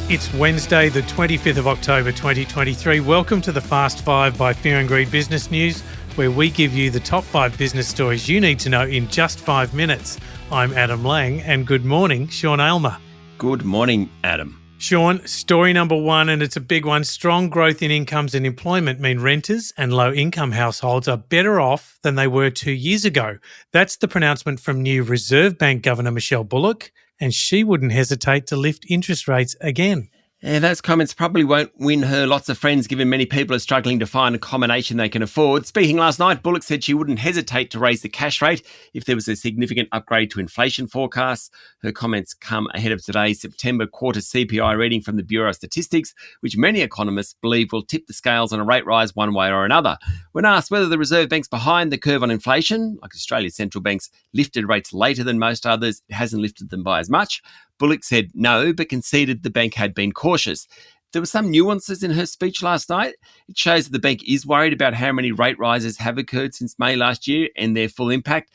It's Wednesday, the 25th of October 2023. Welcome to the Fast Five by Fear and Greed Business News, where we give you the top 5 business stories you need to know in just 5 minutes. I'm Adam Lang, and good morning, Sean Aylmer. Good morning, Adam. Sean, story number 1, and it's a big one. Strong growth in incomes and employment mean renters and low-income households are better off than they were 2 years ago. That's the pronouncement from new Reserve Bank Governor Michelle Bullock, and she wouldn't hesitate to lift interest rates again. Yeah, those comments probably won't win her lots of friends, given many people are struggling to find a combination they can afford. Speaking last night, Bullock said she wouldn't hesitate to raise the cash rate if there was a significant upgrade to inflation forecasts. Her comments come ahead of today's September quarter CPI reading from the Bureau of Statistics, which many economists believe will tip the scales on a rate rise one way or another. When asked whether the Reserve Bank's behind the curve on inflation, like Australia's central banks lifted rates later than most others, it hasn't lifted them by as much. Bullock said no, but conceded the bank had been cautious. There were some nuances in her speech last night. It shows that the bank is worried about how many rate rises have occurred since May last year and their full impact.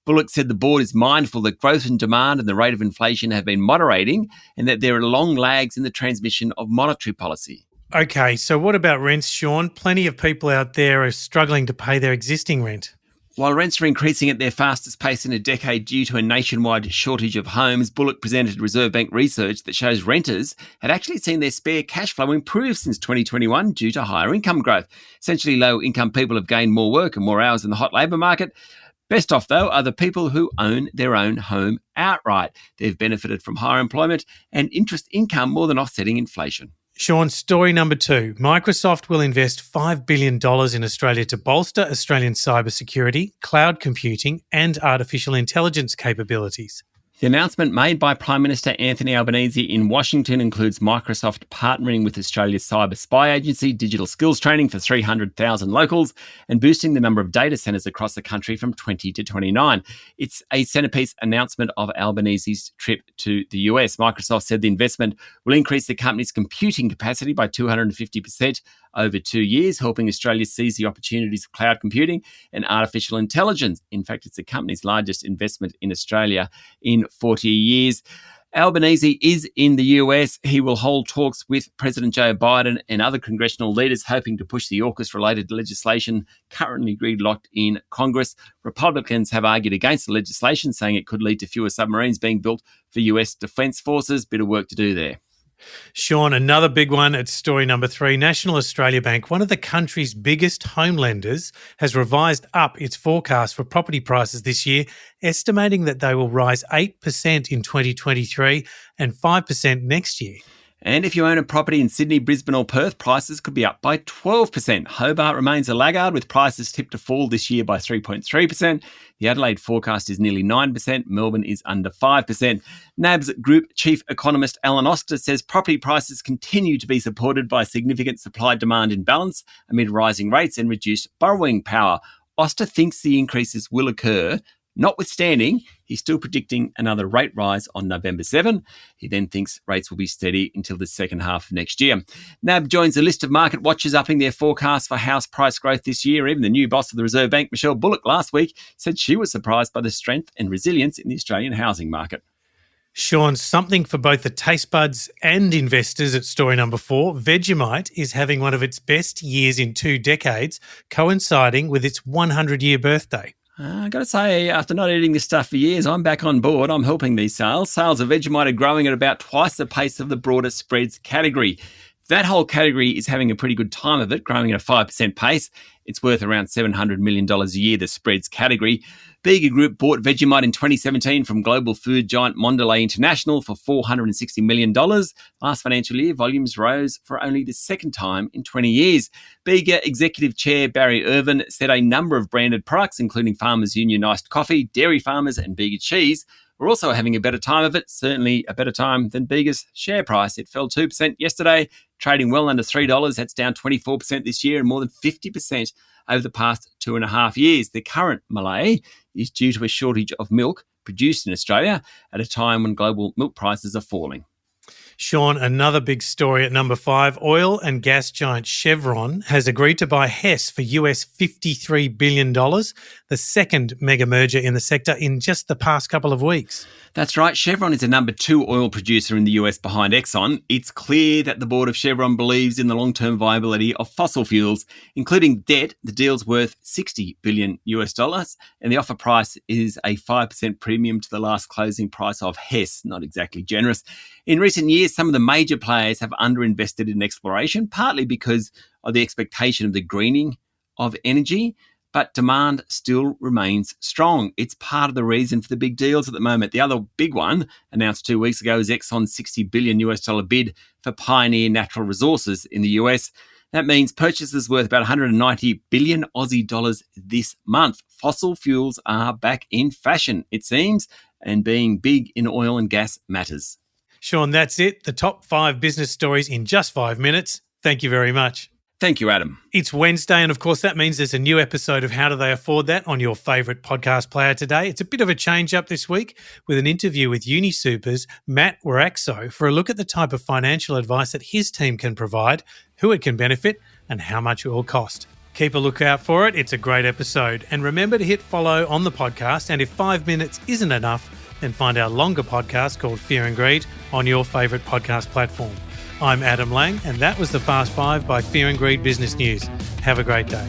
Bullock said the board is mindful that growth in demand and the rate of inflation have been moderating and that there are long lags in the transmission of monetary policy. Okay, so what about rents, Sean? Plenty of people out there are struggling to pay their existing rent. While rents are increasing at their fastest pace in a decade due to a nationwide shortage of homes, Bullock presented Reserve Bank research that shows renters had actually seen their spare cash flow improve since 2021 due to higher income growth. Essentially, low-income people have gained more work and more hours in the hot labour market. Best off, though, are the people who own their own home outright. They've benefited from higher employment and interest income more than offsetting inflation. Sean, story number 2. Microsoft will invest $5 billion in Australia to bolster Australian cybersecurity, cloud computing and artificial intelligence capabilities. The announcement made by Prime Minister Anthony Albanese in Washington includes Microsoft partnering with Australia's cyber spy agency, digital skills training for 300,000 locals, and boosting the number of data centres across the country from 20 to 29. It's a centrepiece announcement of Albanese's trip to the US. Microsoft said the investment will increase the company's computing capacity by 250% over 2 years, helping Australia seize the opportunities of cloud computing and artificial intelligence. In fact, it's the company's largest investment in Australia in 40 years. Albanese is in the US. He will hold talks with President Joe Biden and other congressional leaders, hoping to push the AUKUS-related legislation currently gridlocked in Congress. Republicans have argued against the legislation, saying it could lead to fewer submarines being built for US defence forces. Bit of work to do there. Sean, another big one at story number 3. National Australia Bank, one of the country's biggest home lenders, has revised up its forecast for property prices this year, estimating that they will rise 8% in 2023 and 5% next year. And if you own a property in Sydney, Brisbane or Perth, prices could be up by 12%. Hobart remains a laggard, with prices tipped to fall this year by 3.3%. The Adelaide forecast is nearly 9%. Melbourne is under 5%. NAB's Group Chief Economist Alan Oster says property prices continue to be supported by significant supply-demand imbalance amid rising rates and reduced borrowing power. Oster thinks the increases will occur. Notwithstanding, he's still predicting another rate rise on November 7. He then thinks rates will be steady until the second half of next year. NAB joins a list of market watchers upping their forecast for house price growth this year. Even the new boss of the Reserve Bank, Michelle Bullock, last week said she was surprised by the strength and resilience in the Australian housing market. Sean, something for both the taste buds and investors at story number 4. Vegemite is having one of its best years in 2 decades, coinciding with its 100-year birthday. I've got to say, after not eating this stuff for years, I'm back on board. I'm helping these sales. Sales of Vegemite are growing at about twice the pace of the broader spreads category. That whole category is having a pretty good time of it, growing at a 5% pace. It's worth around $700 million a year, the spreads category. Bega Group bought Vegemite in 2017 from global food giant Mondelez International for $460 million. Last financial year, volumes rose for only the second time in 20 years. Bega Executive Chair Barry Irvin said a number of branded products, including Farmers Union iced coffee, Dairy Farmers and Bega cheese, were also having a better time of it, certainly a better time than Bega's share price. It fell 2% yesterday, trading well under $3. That's down 24% this year and more than 50% over the past 2.5 years. The current malaise is due to a shortage of milk produced in Australia at a time when global milk prices are falling. Sean, another big story at number 5. Oil and gas giant Chevron has agreed to buy Hess for US $53 billion, the second mega merger in the sector in just the past couple of weeks. That's right. Chevron is the number 2 oil producer in the US behind Exxon. It's clear that the board of Chevron believes in the long-term viability of fossil fuels, including debt. The deal's worth $60 billion US, and the offer price is a 5% premium to the last closing price of Hess. Not exactly generous. In recent years, some of the major players have underinvested in exploration, partly because of the expectation of the greening of energy. But demand still remains strong. It's part of the reason for the big deals at the moment. The other big one, announced 2 weeks ago, is Exxon's $60 billion bid for Pioneer Natural Resources in the US. That means purchases worth about 190 billion Aussie dollars this month. Fossil fuels are back in fashion, it seems, and being big in oil and gas matters. Sean, that's it. The top 5 business stories in just 5 minutes. Thank you very much. Thank you, Adam. It's Wednesday, and of course that means there's a new episode of How Do They Afford That on your favourite podcast player today. It's a bit of a change up this week with an interview with UniSuper's Matt Waraxo for a look at the type of financial advice that his team can provide, who it can benefit, and how much it will cost. Keep a lookout for it. It's a great episode. And remember to hit follow on the podcast, and if 5 minutes isn't enough, then find our longer podcast called Fear and Greed on your favourite podcast platform. I'm Adam Lang, and that was the Fast 5 by Fear and Greed Business News. Have a great day.